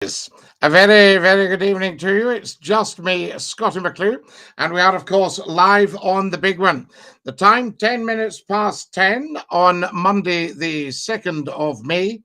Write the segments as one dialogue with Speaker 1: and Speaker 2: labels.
Speaker 1: Yes, a very, very good evening to you. It's just me, Scottie McCLUE, and we are, of course, live on the big one. The time, 10 minutes past 10 on Monday, the 2nd of May,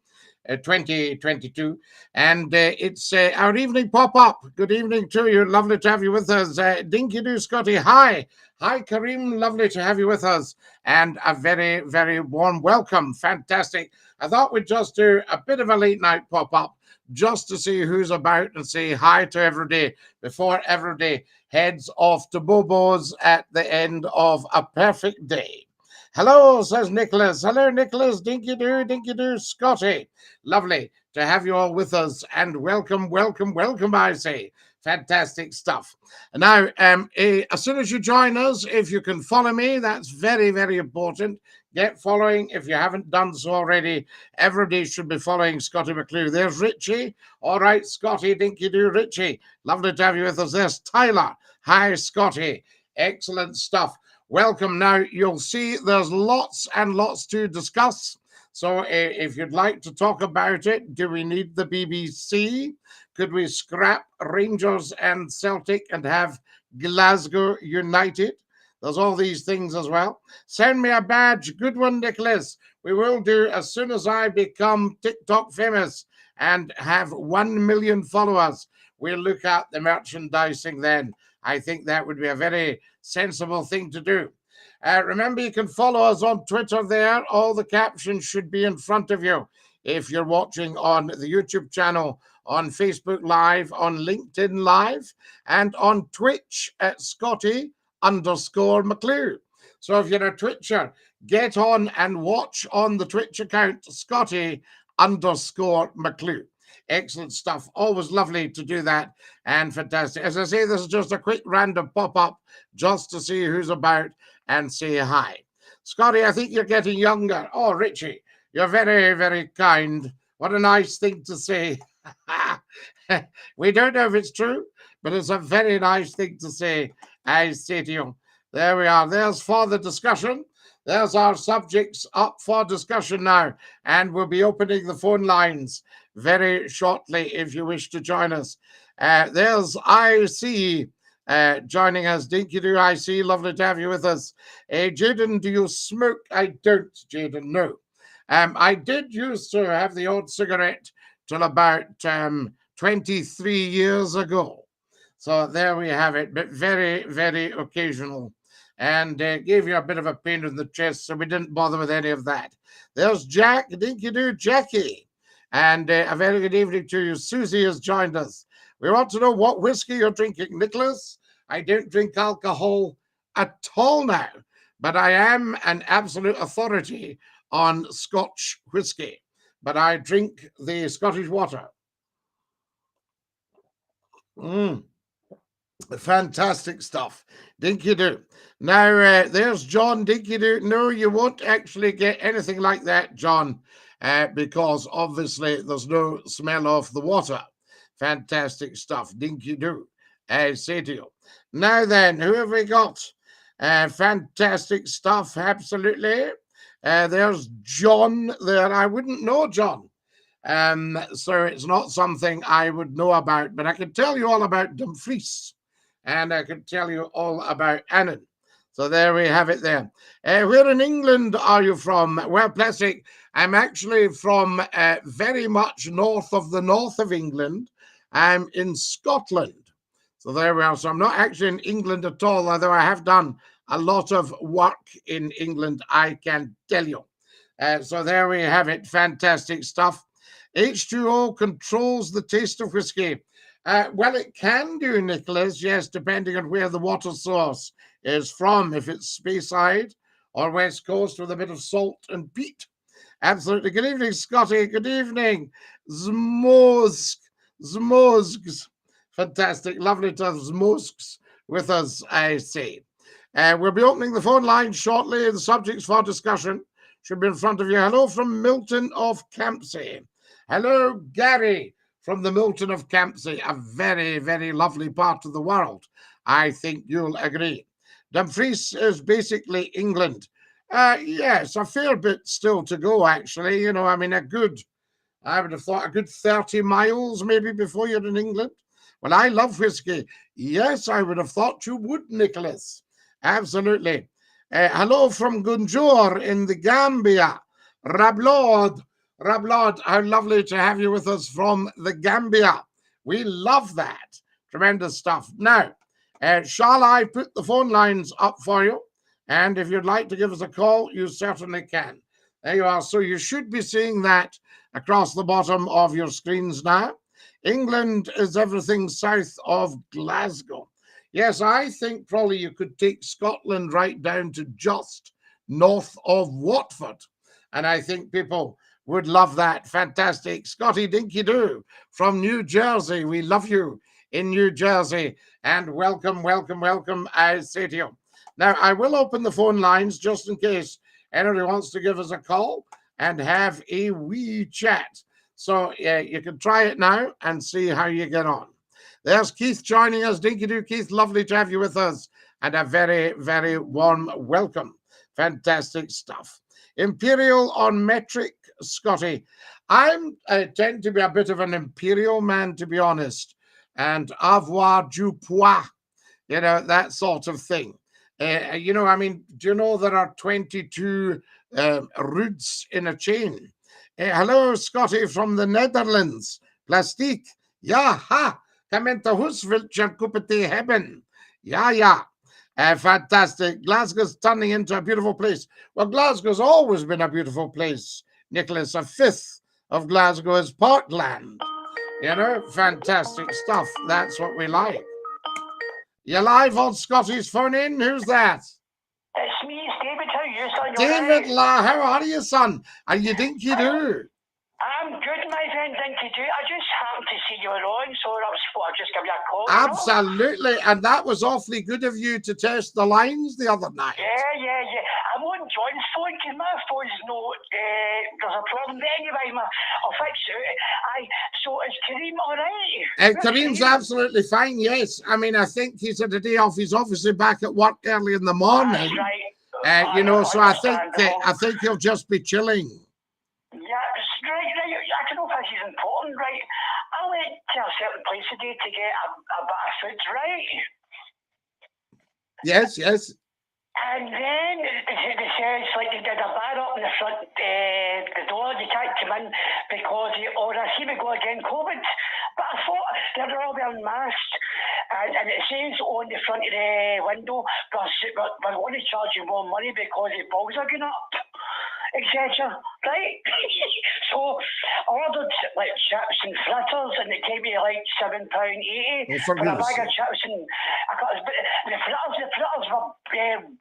Speaker 1: 2022. And it's our evening pop up. Good evening to you. Lovely to have you with us. Dinky Doo Scottie, hi. Hi, Kareem. Lovely to have you with us. And a very, very warm welcome. Fantastic. I thought we'd just do a bit of a late night pop up just to see who's about and say hi to everybody before everybody heads off to Bobo's at the end of a perfect day. Hello, says Nicholas. Hello, Nicholas. Dinky doo, Scottie. Lovely to have you all with us and welcome, welcome, welcome, I say. Fantastic stuff. Now, as soon as you join us, if you can follow me, that's very, very important. Get following if you haven't done so already. Everybody should be following Scottie McCLUE. There's Richie. All right, Scottie, dinky do, Richie. Lovely to have you with us. There's Tyler. Hi, Scottie. Excellent stuff. Welcome. Now, you'll see there's lots and lots to discuss. So if you'd like to talk about it, do we need the BBC? Could we scrap Rangers and Celtic and have Glasgow United? There's all these things as well. Send me a badge. Good one, Nicholas. We will do as soon as I become TikTok famous and have 1 million followers. We'll look at the merchandising then. I think that would be a very sensible thing to do. Remember, you can follow us on Twitter there. All the captions should be in front of you if you're watching on the YouTube channel, on Facebook Live, on LinkedIn Live, and on Twitch at Scottie_McCLUE. So if you're a Twitcher, get on and watch on the Twitch account, Scottie_McCLUE. Excellent stuff. Always lovely to do that and fantastic. As I say, this is just a quick random pop-up just to see who's about and say hi. Scottie, I think you're getting younger. Oh, Richie, you're very, very kind. What a nice thing to say. We don't know if it's true, but it's a very nice thing to say. I say to you, there we are. There's for the discussion. There's our subjects up for discussion now, and we'll be opening the phone lines very shortly if you wish to join us. There's IC joining us. Dinky do IC. Lovely to have you with us. Jaden, do you smoke? I don't, Jaden, no. I did used to have the odd cigarette till about 23 years ago. So there we have it, but very, very occasional. And gave you a bit of a pain in the chest, so we didn't bother with any of that. There's Jack, dinky do, Jackie. And a very good evening to you. Susie has joined us. We want to know what whiskey you're drinking. Nicholas, I don't drink alcohol at all now, but I am an absolute authority on Scotch whiskey. But I drink the Scottish water. Fantastic stuff. Dinky do. Now, there's John. Dinky do. No, you won't actually get anything like that, John, because obviously there's no smell of the water. Fantastic stuff. Dinky do. I say to you. Now then, who have we got? Fantastic stuff. Absolutely. There's John there. I wouldn't know John. So it's not something I would know about, but I can tell you all about Dumfries and I can tell you all about Annan. So there we have it there. Where in England are you from? Well, Plastic, I'm actually from very much north of England. I'm in Scotland. So there we are. So I'm not actually in England at all, although I have done a lot of work in England, I can tell you. So there we have it. Fantastic stuff. H2O controls the taste of whiskey. Well, it can do, Nicholas, yes, depending on where the water source is from, if it's Speyside or West Coast with a bit of salt and peat. Absolutely. Good evening, Scottie. Good evening. Zmozgs. Fantastic. Lovely to have Zmozgs with us, I say. We'll be opening the phone line shortly. The subjects for discussion should be in front of you. Hello from Milton of Campsie. Hello, Gary from the Milton of Campsie, a very, very lovely part of the world. I think you'll agree. Dumfries is basically England. Yes, a fair bit still to go, actually. You know, I mean, a good I would have thought a good 30 miles maybe before you're in England. Well, I love whiskey. Yes, I would have thought you would, Nicholas. Absolutely. Hello from Gunjur in the Gambia. Rablod. Rablod, how lovely to have you with us from the Gambia. We love that. Tremendous stuff. Now, shall I put the phone lines up for you? And if you'd like to give us a call, you certainly can. There you are. So you should be seeing that across the bottom of your screens now. England is everything south of Glasgow. Yes, I think probably you could take Scotland right down to just north of Watford. And I think people would love that. Fantastic. Scottie Dinky Doo from New Jersey. We love you in New Jersey. And welcome, welcome, welcome, I say to you. Now, I will open the phone lines just in case anybody wants to give us a call and have a wee chat. So you can try it now and see how you get on. There's Keith joining us. Dinky Doo, Keith, lovely to have you with us. And a very, very warm welcome. Fantastic stuff. Imperial on metric, Scottie. I tend to be a bit of an imperial man, to be honest. And avoir du poids, you know, that sort of thing. You know, I mean, do you know there are 22 roods in a chain? Hello, Scottie from the Netherlands. Plastiek. Ja, ha. Come into huis, wilt je koppie hebben? Ja, ja. Fantastic. Glasgow's turning into a beautiful place. Well, Glasgow's always been a beautiful place, Nicholas. A fifth of Glasgow is parkland. You know, fantastic stuff. That's what we like. You're live on Scottie's phone in. Who's that?
Speaker 2: It's me, it's David. How are you, son?
Speaker 1: David, how are you, son? Are you Dinky Doo?
Speaker 2: I'm good, my friend, Dinky Doo. I just happened to see you were on, so I thought I'd just give you a call.
Speaker 1: Absolutely. And that was awfully good of you to test the lines the other night.
Speaker 2: Yeah. I'm on John's phone because my phone's there's a problem. But anyway, I'll fix it. So is Kareem all right?
Speaker 1: Kareem's absolutely fine, yes. I mean, I think he's had a day off. He's obviously back at work early in the morning.
Speaker 2: That's right.
Speaker 1: You know, so I think he'll just be chilling.
Speaker 2: Yeah, right. I don't know if this is important, right? I went to a certain place today to get a bit of food, right?
Speaker 1: Yes.
Speaker 2: And then they says, like, they did a bar up in the front, the door, you can't come in because here we go again, COVID. But I thought they're all wearing masks, and it says on the front of the window, we're going to charge you more money because the bills are going up, etc. Right? So I ordered like chips and fritters, and it came to like £7.80 for a bag of chips, and I got the fritters were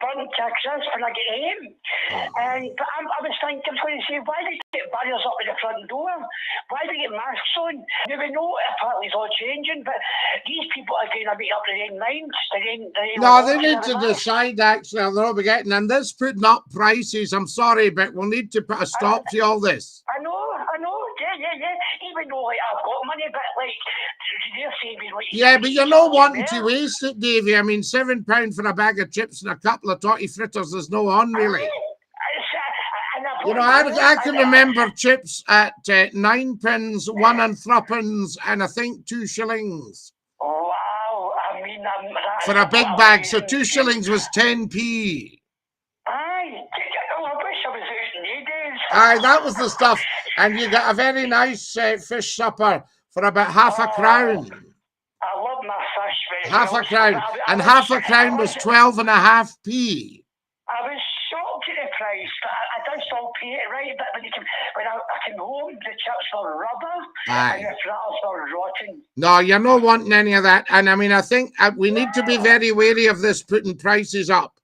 Speaker 2: burnt to a crisp, and I get him. But I was thinking, I was going to say, why do you get barriers up at the front door? Why do you get masks on? Now we know apparently it's all changing, but these people are going to be up to their minds.
Speaker 1: They need to decide actually, they'll be getting, and this putting up prices, I'm sorry, but we'll need to put a stop to all this.
Speaker 2: I know. Yeah. Even though like, I've got money, but like they're saying, like,
Speaker 1: yeah, but you're not wanting to waste it, Davey. I mean, £7 for a bag of chips and a couple of totty fritters, there's no on really. You know, I can remember chips at 9p, 1 and 3p, and I think 2 shillings.
Speaker 2: Oh, wow. I mean,
Speaker 1: for a big bag, so 2 shillings was 10p. Aye, that was the stuff. And you got a very nice fish supper for about £half a crown.
Speaker 2: I love my fish.
Speaker 1: £half a crown. And £half a crown was 12.5p.
Speaker 2: I was shocked at the price, but I did still pay it, right? But when I came home, the chips were rubber.
Speaker 1: Aye.
Speaker 2: And the fritters were rotten.
Speaker 1: No, you're not wanting any of that. And I mean, I think we need to be very wary of this putting prices up.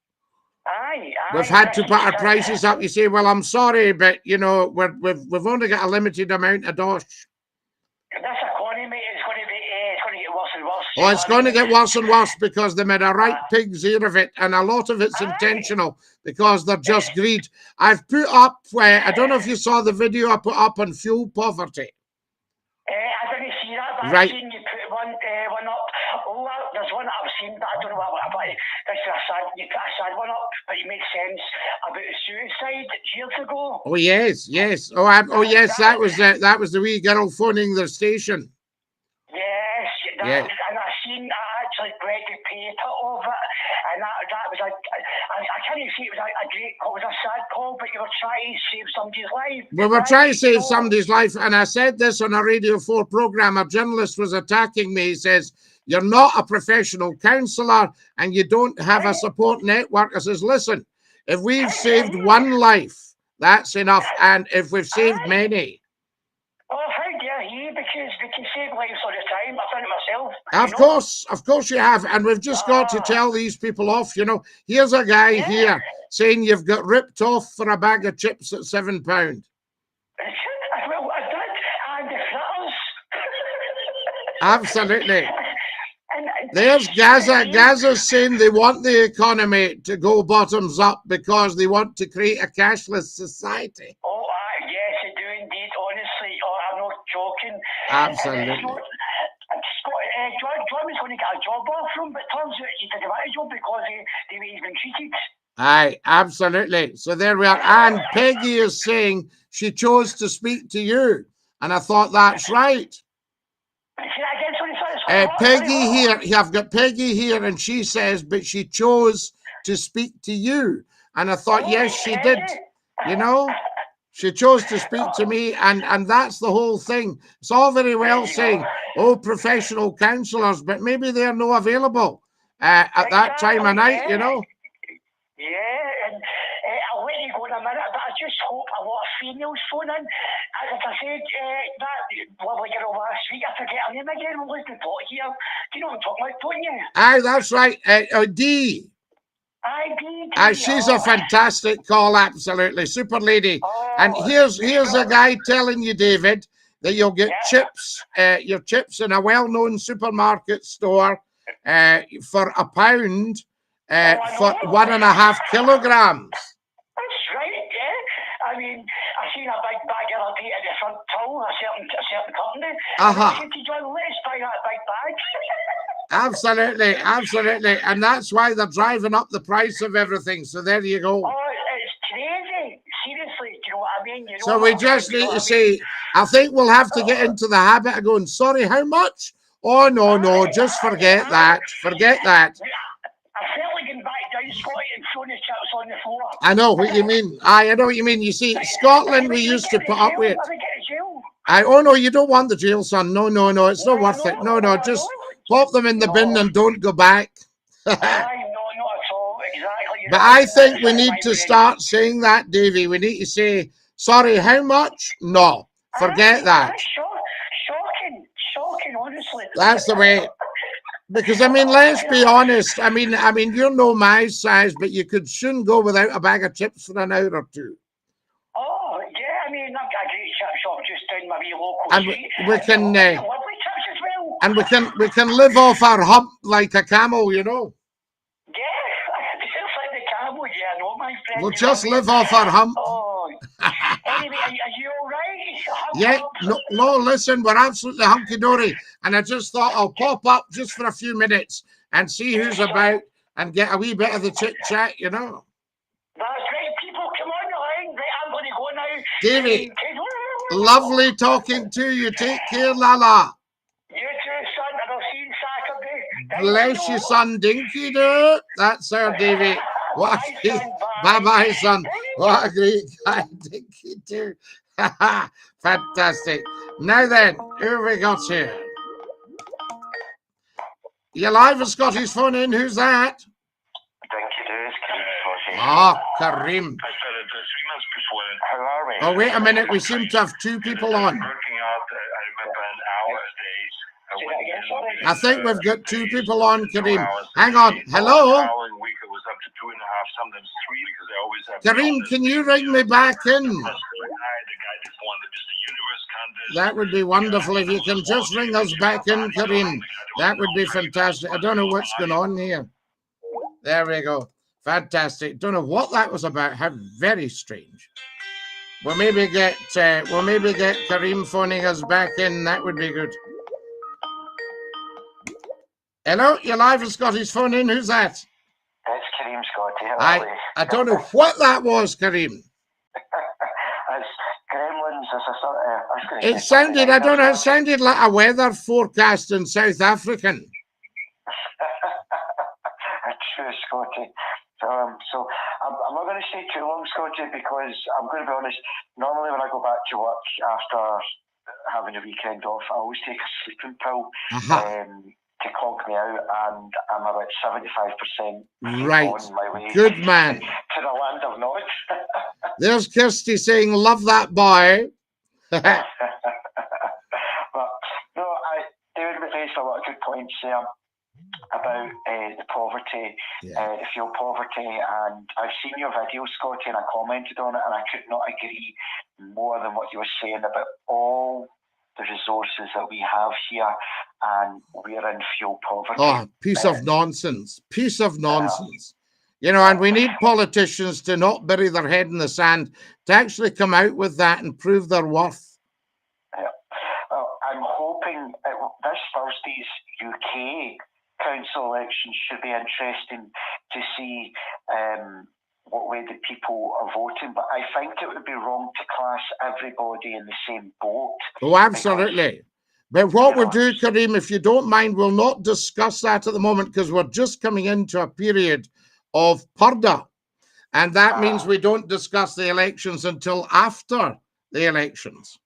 Speaker 2: Aye.
Speaker 1: We've had to put our prices up. You say, well, I'm sorry, but you know, we've only got a limited amount of dosh.
Speaker 2: This economy is going to get worse and worse.
Speaker 1: Oh, it's going to get worse and worse because they made a right pig's ear of it, and a lot of it's intentional because they're just greed. I've put up, I don't know if you saw the video I put up on fuel poverty.
Speaker 2: I didn't see that, but
Speaker 1: right.
Speaker 2: I've seen you put one up. Oh, there's one that I've seen, but I don't know what about it. This is a sad, you put a sad one up, but it makes sense about suicide years ago.
Speaker 1: Oh yes, yes. Oh yes, that was the wee girl phoning their station.
Speaker 2: Yes,
Speaker 1: Yeah.
Speaker 2: and I seen I actually read the paper of it, and that was I can't even say it was a great call, it was a sad call, but you were trying to save somebody's life.
Speaker 1: We were trying to save somebody's life, and I said this on a Radio 4 program. A journalist was attacking me. He says, "You're not a professional counsellor, and you don't have a support network." I says, "Listen, if we've saved one life, that's enough, and if we've saved many."
Speaker 2: Oh, how dare he? Because we can save lives all the time. I've done it myself.
Speaker 1: Of course you have. And we've just got to tell these people off, here's a guy here saying you've got ripped off for a bag of chips at £7.
Speaker 2: Well, I did. And the fritters.
Speaker 1: Absolutely. There's Gaza. Gaza's saying they want the economy to go bottoms up because they want to create a cashless society.
Speaker 2: Oh, yes, they do indeed, honestly. Oh, I'm not joking.
Speaker 1: Absolutely.
Speaker 2: John was going to get a job off him, but turns out he didn't want a job because the way he's been treated.
Speaker 1: Aye, absolutely. So there we are. And Peggy is saying she chose to speak to you. And I thought, that's right. Peggy here, I've got Peggy here, and she says, but she chose to speak to you. And I thought, yes, she did. She chose to speak to me, and that's the whole thing. It's all very well saying, oh, professional counsellors, but maybe they're not available at that time of night,
Speaker 2: Yeah, and I'll let you go in a minute, but I just hope a lot of females phone in. As I said, that lovely girl last week, I forget her name again, we'll lose the plot here. Do you know what I'm talking about, don't you?
Speaker 1: Aye, that's right. Dee. She's a fantastic call, absolutely. Super lady. And here's a guy telling you, David, that you'll get your chips in a well-known supermarket store for £1 for 1.5 kilograms.
Speaker 2: That's right, yeah. I mean, I seen a big bag the other day at the front till a certain company. I said to John, let's buy that big bag.
Speaker 1: Absolutely. And that's why they're driving up the price of everything. So there you go.
Speaker 2: Oh, it's crazy. Seriously, do you know what I mean?
Speaker 1: So we just need to say, I think we'll have to get into the habit of going, sorry, how much? Oh, no, just forget that. Forget that.
Speaker 2: I felt like getting back down, Scottie, and throwing the chips on the floor.
Speaker 1: I know what you mean. I know what you mean. You see, Scotland, we used to put up with it. Oh, no, you don't want the jail, son. No, it's not worth it. No, just pop them in the bin and don't go back.
Speaker 2: No, not at all. Exactly.
Speaker 1: But I think we need to start saying that, Davey. We need to say, sorry, how much? No, forget that.
Speaker 2: Shocking, honestly.
Speaker 1: That's the way. Because, let's be honest. You're no my size, but you could soon go without a bag of chips for an hour or two.
Speaker 2: Oh, yeah, I've got a great chip shop just down my wee local street.
Speaker 1: We can,
Speaker 2: lovely chips as well.
Speaker 1: And we can live off our hump like a camel,
Speaker 2: Yeah, just like the camel, yeah, I know, my friend.
Speaker 1: We'll just live off our hump.
Speaker 2: Oh, anyway, are you all right?
Speaker 1: Yeah, no, listen, we're absolutely hunky-dory. And I just thought I'll pop up just for a few minutes and see who's about and get a wee bit of the chit-chat,
Speaker 2: That's right, people, come on the line. Right, I'm going to go now.
Speaker 1: Davey, lovely talking to you. Take care, Lala.
Speaker 2: You too, son, and I'll see you Saturday.
Speaker 1: Bless you, son. Dinky do. That's our Davey. Bye-bye, son. What a great guy. Dinky do. Fantastic. Now then, who have we got here? You're live at Scottie's phone in. Who's that? Karim.
Speaker 2: How are we?
Speaker 1: Oh, wait a minute. We seem to have two people on. I think we've got two people on, Karim. Hang on. Hello? Karim, can you ring me back in? That would be wonderful if you can just ring us back in, Karim. That would be fantastic. I don't know what's going on here. There we go. Fantastic. Don't know what that was about. How very strange. We'll maybe get Karim phoning us back in. That would be good. Hello, you're live with Scotty's phone in. Who's that?
Speaker 2: It's Kareem, Scottie. How are we?
Speaker 1: I don't know what that was, Kareem.
Speaker 2: It's Gremlins. It's a sort of. I was going to
Speaker 1: It
Speaker 2: say
Speaker 1: sounded, I don't know, it
Speaker 2: something
Speaker 1: sounded like a weather forecast in South African.
Speaker 2: It's true, Scottie. So I'm not going to stay too long, Scottie, because I'm going to be honest. Normally, when I go back to work after having a weekend off, I always take a sleeping pill to conk me out, and I'm about 75%
Speaker 1: Right.
Speaker 2: on my way.
Speaker 1: Good man.
Speaker 2: To the land of Nod.
Speaker 1: There's Kirsty saying, love that boy.
Speaker 2: But no, David McClue's a lot of good points there about the poverty, the fuel poverty, and I've seen your video, Scottie, and I commented on it, and I could not agree more than what you were saying about all the resources that we have here, and we're in fuel poverty.
Speaker 1: Oh, piece of nonsense. Piece of nonsense. You know, and we need politicians to not bury their head in the sand, to actually come out with that and prove their worth.
Speaker 2: Yeah. Well, I'm hoping this Thursday's UK council election should be interesting to see what way the people are voting, but I think it would be wrong to class everybody in the same boat.
Speaker 1: Oh, absolutely. But what we'll do, Kareem, if you don't mind, we'll not discuss that at the moment, because we're just coming into a period of purdah. And that means we don't discuss the elections until after the elections.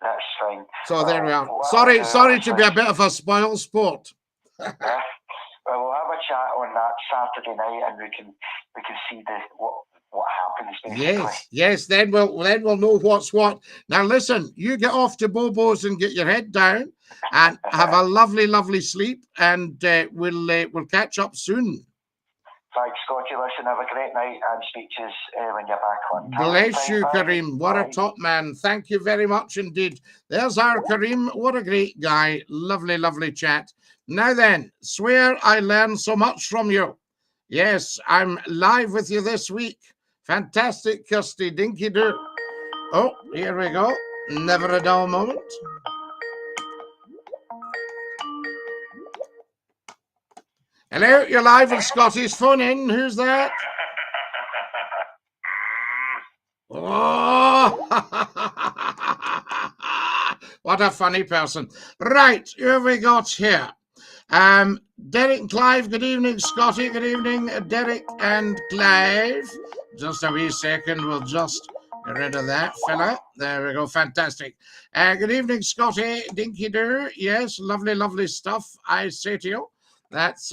Speaker 2: That's fine.
Speaker 1: So there we are. Sorry to be a bit of a spoil sport.
Speaker 2: Well, we'll have a chat on that Saturday night, and we can see what happens. Basically.
Speaker 1: Yes. Then we'll know what's what. Now listen, you get off to Bobo's and get your head down, and have a lovely sleep, and we'll catch up soon.
Speaker 2: Thanks, Scottie. Listen, have a great night, and speak to us when you're back on.
Speaker 1: Bless you, Kareem. What a top man. Thank you very much indeed. There's our Kareem. What a great guy. Lovely chat. Now then, swear I learned so much from you. Yes, I'm live with you this week. Fantastic, Kirsty. Dinky do. Oh, here we go. Never a dull moment. Hello, you're live with Scotty's phone in. Who's that? Oh, what a funny person. Right, who have we got here? Derek and Clive, good evening. Scottie, good evening. Derek and Clive. Just a wee second, we'll just get rid of that fella. There we go, fantastic. Good evening, Scottie. Dinky do. Yes, lovely stuff, I say to you. That's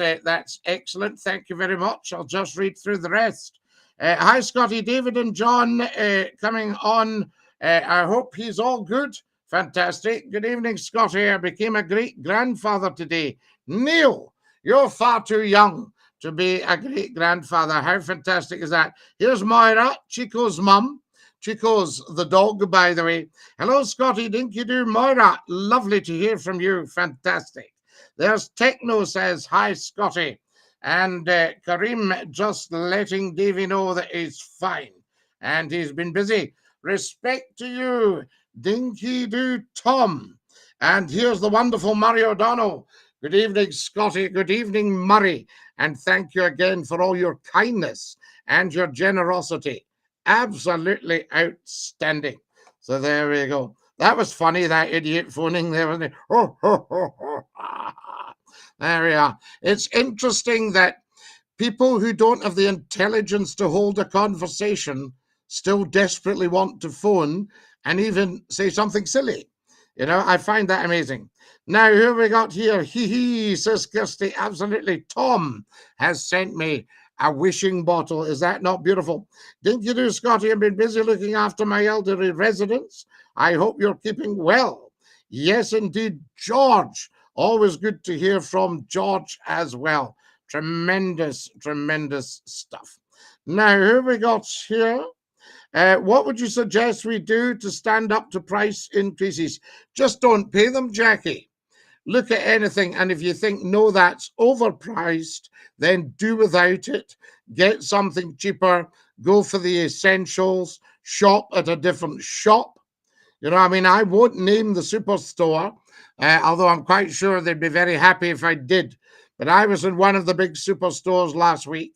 Speaker 1: excellent. Thank you very much. I'll just read through the rest. Hi, Scottie. David and John coming on. I hope he's all good. Fantastic. Good evening, Scottie. I became a great grandfather today. Neil, you're far too young to be a great grandfather. How fantastic is that? Here's Moira, Chico's mum. Chico's the dog, by the way. Hello, Scottie. Dinky do. Moira, lovely to hear from you. Fantastic. There's Techno says, hi, Scottie. And Kareem just letting Davey know that he's fine. And he's been busy. Respect to you, Dinky do Tom. And here's the wonderful Murray O'Donnell. Good evening, Scottie. Good evening, Murray. And thank you again for all your kindness and your generosity. Absolutely outstanding. So there we go. That was funny, that idiot phoning there, wasn't it? There we are. It's interesting that people who don't have the intelligence to hold a conversation still desperately want to phone and even say something silly. You know, I find that amazing. Now, who have we got here? Says Kirsty. Absolutely. Tom has sent me a wishing bottle. Is that not beautiful? Dinky do, Scottie. I've been busy looking after my elderly residents. I hope you're keeping well. Yes, indeed. George. Always good to hear from George as well. Tremendous stuff. Now, who have we got here? What would you suggest we do to stand up to price increases? Just don't pay them, Jackie. Look at anything, and if you think, no, that's overpriced, then do without it. Get something cheaper. Go for the essentials. Shop at a different shop. You know, I mean, I won't name the superstore, although I'm quite sure they'd be very happy if I did. But I was in one of the big superstores last week,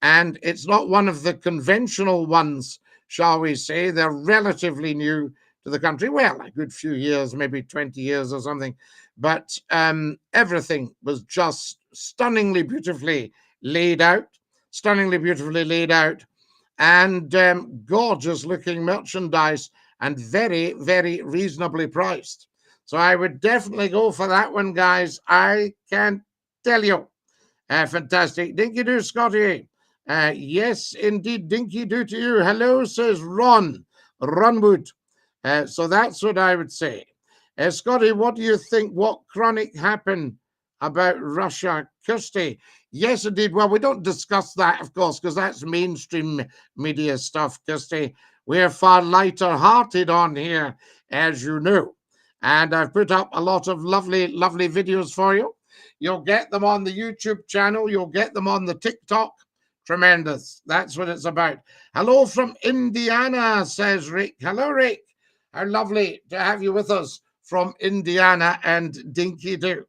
Speaker 1: and it's not one of the conventional ones, shall we say. They're relatively new to the country. Well, a good few years, maybe 20 years or something. But everything was just stunningly beautifully laid out, stunningly beautifully laid out, and gorgeous looking merchandise and very, very reasonably priced. So I would definitely go for that one, guys. I can tell you. Fantastic. Dinky do, Scotty. Yes, indeed. Dinky do to you. Hello, says Ron. Ronwood. So that's what I would say. Scotty, what do you think? What chronic happened about Russia? Kirsty? Yes, indeed. Well, we don't discuss that, of course, because that's mainstream media stuff, Kirsty. We're far lighter hearted on here, as you know. And I've put up a lot of lovely, lovely videos for you. You'll get them on the YouTube channel. You'll get them on the TikTok. Tremendous. That's what it's about. Hello from Indiana, says Rick. Hello, Rick. How lovely to have you with us from Indiana and Dinky Doo.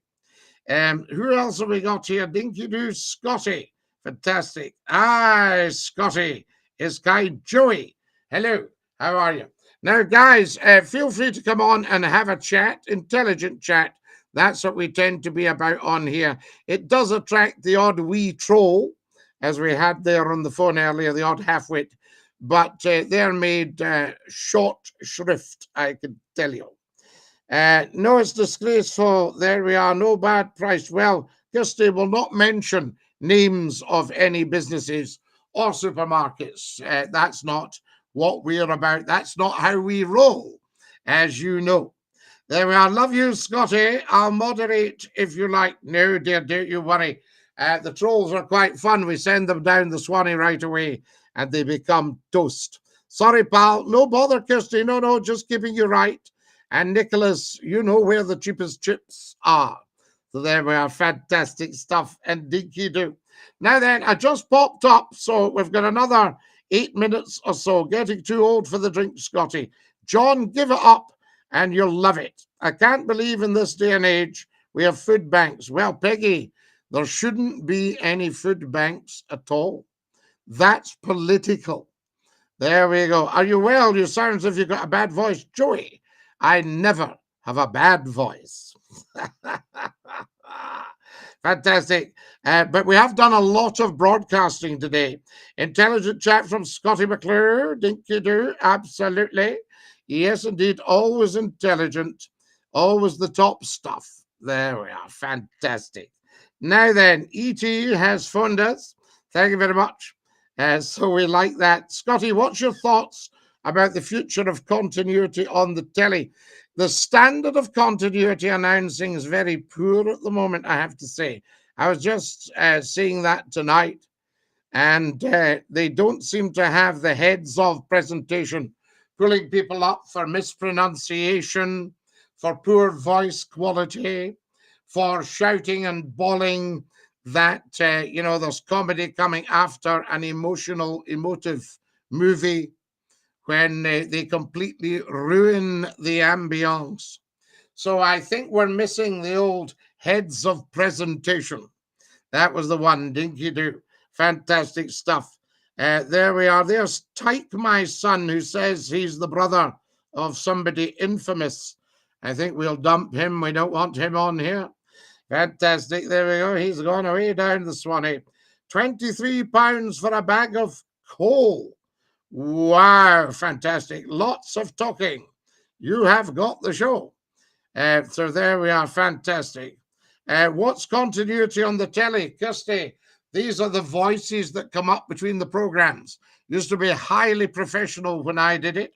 Speaker 1: Who else have we got here? Dinky Doo, Scotty. Fantastic. Aye, Scotty. Is Guy Joey. Hello. How are you? Now, guys, feel free to come on and have a chat, intelligent chat. That's what we tend to be about on here. It does attract the odd wee troll, as we had there on the phone earlier, the odd half-wit, but they're made short shrift, I can tell you. No, it's disgraceful. There we are. No bad price. Well, Kirsty will not mention names of any businesses or supermarkets. That's not what we're about. That's not how we roll, as you know. There we are. Love you, Scotty. I'll moderate if you like. No, dear, don't you worry. The trolls are quite fun. We send them down the Swanee right away and they become toast. Sorry, pal. No bother, Kirsty. No, just keeping you right. And Nicholas, you know where the cheapest chips are. So there we are. Fantastic stuff. And dinky do. Now then, I just popped up. So we've got another 8 minutes or so. Getting too old for the drink, Scotty. John, give it up and you'll love it. I can't believe in this day and age we have food banks. Well, Peggy, there shouldn't be any food banks at all. That's political. There we go. Are you well? You sound as if you've got a bad voice. Joey, I never have a bad voice. Fantastic. But we have done a lot of broadcasting today. Intelligent chat from Scottie McCLUE. Dinky do. Absolutely. Yes, indeed. Always intelligent. Always the top stuff. There we are. Fantastic. Now then, E.T. has phoned us. Thank you very much. So we like that. Scotty, what's your thoughts about the future of continuity on the telly? The standard of continuity announcing is very poor at the moment, I have to say. I was just seeing that tonight, and they don't seem to have the heads of presentation pulling people up for mispronunciation, for poor voice quality, for shouting and bawling that, there's comedy coming after an emotive movie when they completely ruin the ambience. So I think we're missing the old heads of presentation. That was the one, dinky do. Fantastic stuff. There we are. There's Tyke, my son, who says he's the brother of somebody infamous. I think we'll dump him. We don't want him on here. Fantastic. There we go. He's gone away down the Swanee. £23 for a bag of coal. Wow. Fantastic. Lots of talking. You have got the show. So there we are. Fantastic. What's continuity on the telly? Kirsty, these are the voices that come up between the programs. Used to be highly professional when I did it.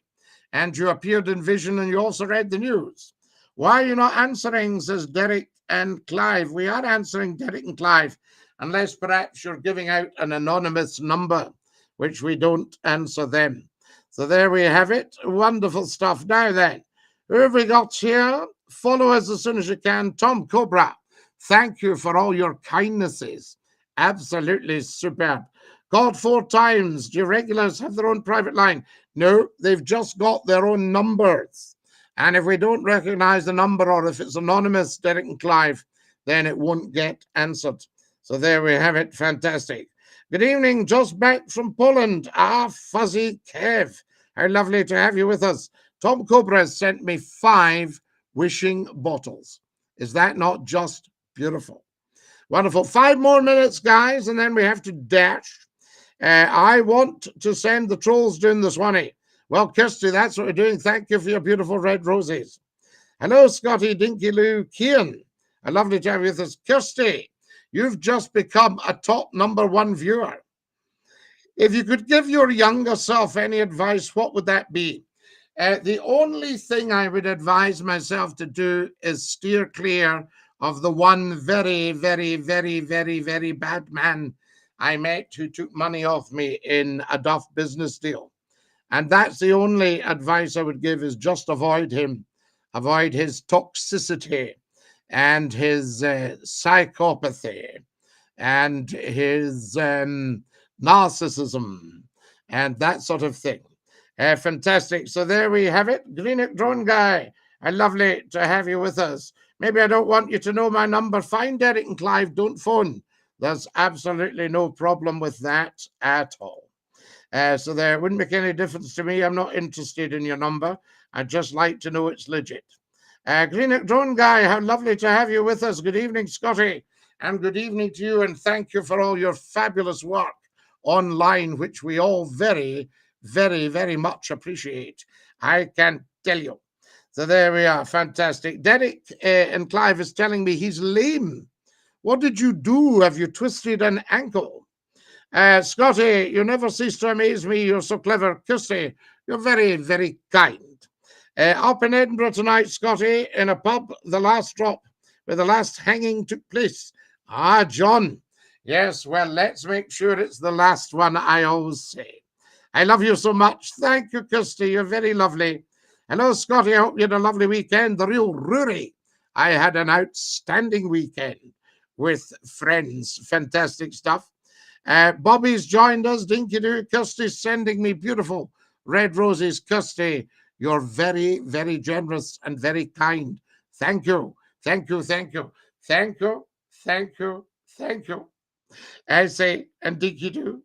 Speaker 1: And you appeared in Vision and you also read the news. Why are you not answering, says Derek and Clive. We are answering Derek and Clive, unless perhaps you're giving out an anonymous number, which we don't answer them. So there we have it. Wonderful stuff. Now then, who have we got here? Follow us as soon as you can. Tom Cobra, thank you for all your kindnesses. Absolutely superb. Called 4 times. Do your regulars have their own private line? No, they've just got their own numbers. And if we don't recognize the number or if it's anonymous, Derek and Clive, then it won't get answered. So there we have it. Fantastic. Good evening, just back from Poland. Fuzzy Kev. How lovely to have you with us. Tom Cobra has sent me 5 wishing bottles. Is that not just beautiful? Wonderful. 5 more minutes, guys, and then we have to dash. I want to send the trolls doing the Swanee. Well, Kirsty, that's what we're doing. Thank you for your beautiful red roses. Hello, Scottie, Dinky Lou, Kian. Lovely to have you with us. Kirsty, you've just become a top #1 viewer. If you could give your younger self any advice, what would that be? The only thing I would advise myself to do is steer clear of the one very, very, very, very, very bad man I met who took money off me in a duff business deal. And that's the only advice I would give, is just avoid him, avoid his toxicity and his psychopathy and his narcissism and that sort of thing. Fantastic. So there we have it. Greenock Drone Guy, lovely to have you with us. Maybe I don't want you to know my number. Fine, Derek and Clive, don't phone. There's absolutely no problem with that at all. So there wouldn't make any difference to me. I'm not interested in your number. I'd just like to know it's legit. Greenock Drone Guy, how lovely to have you with us. Good evening, Scottie, and good evening to you, and thank you for all your fabulous work online, which we all very, very, very much appreciate. I can tell you. So there we are. Fantastic. Derek and Clive is telling me he's lame. What did you do? Have you twisted an ankle? Scottie, you never cease to amaze me. You're so clever. Kirsty, you're very, very kind. Up in Edinburgh tonight, Scottie, in a pub, the last drop, where the last hanging took place. John. Yes, well, let's make sure it's the last one, I always say. I love you so much. Thank you, Kirsty. You're very lovely. Hello, Scottie. I hope you had a lovely weekend. The real Rory. I had an outstanding weekend with friends. Fantastic stuff. Bobby's joined us. Dinky Doo. Kirsty's sending me beautiful red roses. Kirsty, you're very, very generous and very kind. Thank you. Thank you. Thank you. Thank you. Thank you. Thank you. I say, and Dinky Doo.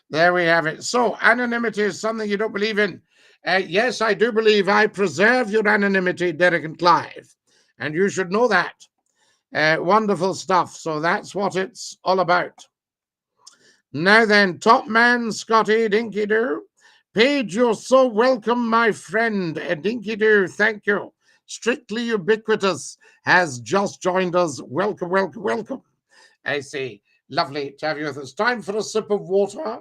Speaker 1: There we have it. So, anonymity is something you don't believe in. Yes, I do believe I preserve your anonymity, Derek and Clive. And you should know that. Wonderful stuff. So that's what it's all about. Now then, top man, Scottie, Dinky Doo. Paige, you're so welcome, my friend. Dinky Doo, thank you. Strictly Ubiquitous has just joined us. Welcome, welcome, welcome. I say, lovely to have you with us. Time for a sip of water.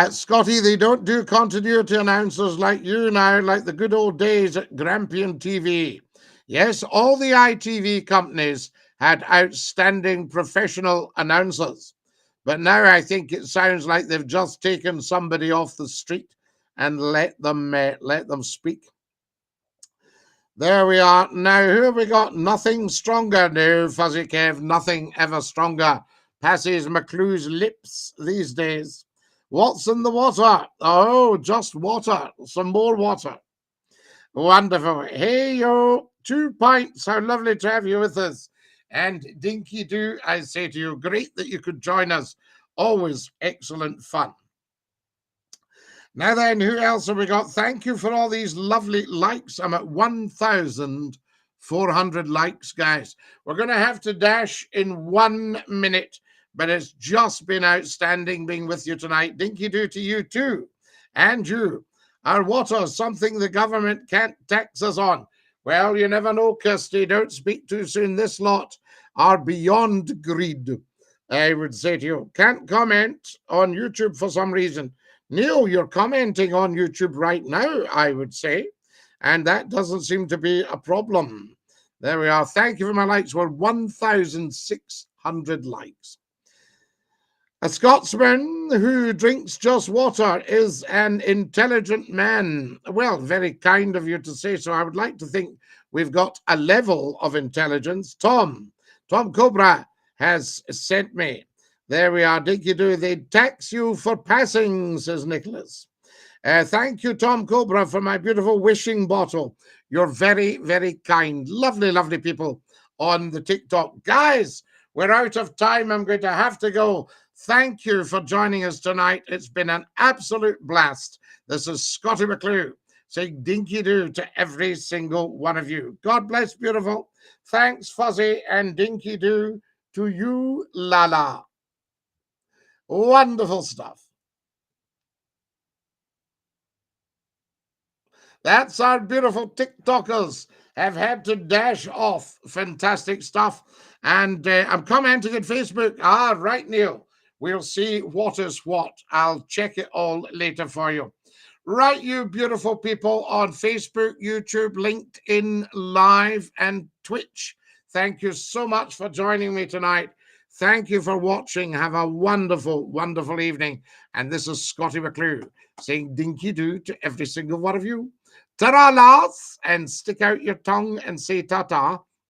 Speaker 1: Scottie, they don't do continuity announcers like you now, like the good old days at Grampian TV. Yes, all the ITV companies had outstanding professional announcers. But now I think it sounds like they've just taken somebody off the street and let them speak. There we are. Now, who have we got? Nothing stronger. No, Fuzzy Kev, nothing ever stronger passes McCLUE's lips these days. What's in the water? Oh, just water. Some more water. Wonderful. Hey, yo, 2 pints. How lovely to have you with us. And Dinky Doo, I say to you, great that you could join us. Always excellent fun. Now then, who else have we got? Thank you for all these lovely likes. I'm at 1,400 likes, guys. We're going to have to dash in 1 minute, but it's just been outstanding being with you tonight. Dinky Doo to you too. And you. Our water, something the government can't tax us on. Well, you never know, Kirsty. Don't speak too soon. This lot are beyond greed, I would say to you. Can't comment on YouTube for some reason. Neil, you're commenting on YouTube right now, I would say. And that doesn't seem to be a problem. There we are. Thank you for my likes. We're 1,600 likes. A Scotsman who drinks just water is an intelligent man. Well, very kind of you to say so. I would like to think we've got a level of intelligence. Tom Cobra has sent me There we are. Dinky do. They tax you for passing, says Nicholas. Thank you, Tom Cobra, for my beautiful wishing bottle. You're very, very kind. Lovely, lovely people on the TikTok. Guys, we're out of time. I'm going to have to go. Thank you for joining us tonight. It's been an absolute blast. This is Scottie McCLUE saying dinky do to every single one of you. God bless, beautiful. Thanks, Fuzzy, and dinky do to you, Lala. Wonderful stuff. That's our beautiful TikTokers have had to dash off. Fantastic stuff. And I'm commenting at Facebook. Ah, right, Neil. We'll see what is what. I'll check it all later for you. Right, you beautiful people on Facebook, YouTube, LinkedIn, Live, and Twitch. Thank you so much for joining me tonight. Thank you for watching. Have a wonderful, wonderful evening. And this is Scottie McCLUE saying dinky do to every single one of you. Ta-ra, lads, and stick out your tongue and say ta-ta.